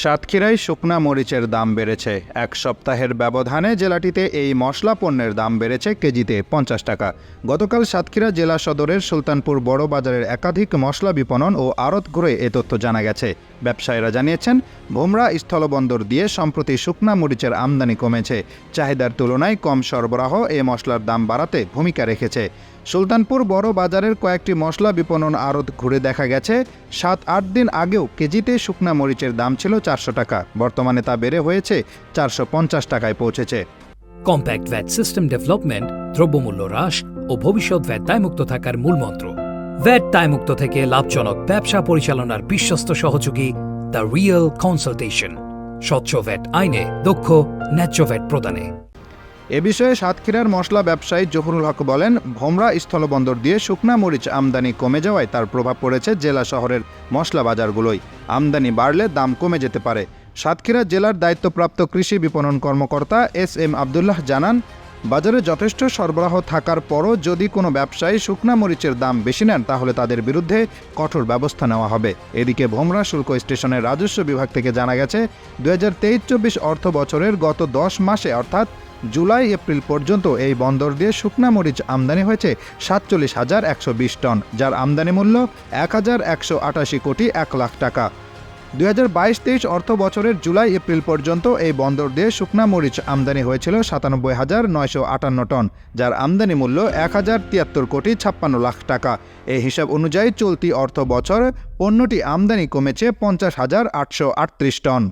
সাতক্ষীরায় শুকনা মরিচের দাম বেড়েছে। এক সপ্তাহের ব্যবধানে জেলাটিতে এই মশলা পণ্যের দাম বেড়েছে কেজিতে ৫০ টাকা। গতকাল সাতক্ষীরা জেলা সদরের সুলতানপুর বড় বাজারের একাধিক মশলা বিপণন ও আড়ত ঘুরে এ তথ্য জানা গেছে। ব্যবসায়ীরা জানিয়েছেন, ভোমরা স্থলবন্দর দিয়ে সম্প্রতি শুকনা মরিচের আমদানি কমেছে। চাহিদার তুলনায় কম সরবরাহ এ মশলার দাম বাড়াতে ভূমিকা রেখেছে। সুলতানপুর বড় বাজারের কয়েকটি মশলা বিপণন আড়ত ঘুরে দেখা গেছে, ৭-৮ দিন আগেও কেজিতে শুকনা মরিচের দাম ছিল ৪০০ টাকা। বর্তমানে তা বেড়ে হয়েছে ৪৫০ টাকায় পৌঁছেছে। কম্প্যাক্ট ভ্যাট সিস্টেম ডেভেলপমেন্ট, দ্রব্যমূল্য হ্রাস ও ভবিষ্যৎ ভ্যাট দায়মুক্ত থাকার মূলমন্ত্র। ভ্যাট দায়মুক্ত থেকে লাভজনক ব্যবসা পরিচালনার বিশ্বস্ত সহযোগী দ্য রিয়েল কনসালটেশন। স্বচ্ছ ভ্যাট আইনে দক্ষ ন্যায্য ভ্যাট প্রদানে। এ বিষয়ে সাতক্ষীরার মশলা ব্যবসায়ী জহুরুল হক বলেন, ভোমরা স্থলবন্দর দিয়ে শুকনা মরিচ আমদানি কমে যাওয়ায় তার প্রভাব পড়েছে জেলা শহরের মশলা বাজারগুলোয়। আমদানি বাড়লে দাম কমে যেতে পারে। সাতক্ষীরা জেলার দায়িত্বপ্রাপ্ত কৃষি বিপণন কর্মকর্তা এস.এম. আবদুল্লাহ জানান, বাজারে যথেষ্ট সরবরাহ থাকার পরও যদি কোনো ব্যবসায়ী শুকনা মরিচের দাম বেশি নেন তাহলে তাদের বিরুদ্ধে কঠোর ব্যবস্থা নেওয়া হবে। এদিকে ভোমরা শুল্ক স্টেশনের রাজস্ব বিভাগ থেকে জানা গেছে, ২০২৩-২৪ অর্থ বছরের গত ১০ মাসে অর্থাৎ জুলাই-এপ্রিল পর্যন্ত এই বন্দর দিয়ে শুকনা মরিচ আমদানি হয়েছে ৪৭,১২০ টন, যার আমদানি মূল্য ১,১৮৮ কোটি ১ লাখ টাকা। ২০২২-২৩ অর্থ বছরের জুলাই-এপ্রিল পর্যন্ত এই বন্দর দিয়ে শুকনা মরিচ আমদানি হয়েছিল ৯৭,৯৫৮ টন, যার আমদানি মূল্য ১,০৭৩ কোটি ৫৬ লাখ টাকা। এই হিসাব অনুযায়ী চলতি অর্থ বছর পণ্যটি আমদানি কমেছে ৫০,৮৩৮ টন।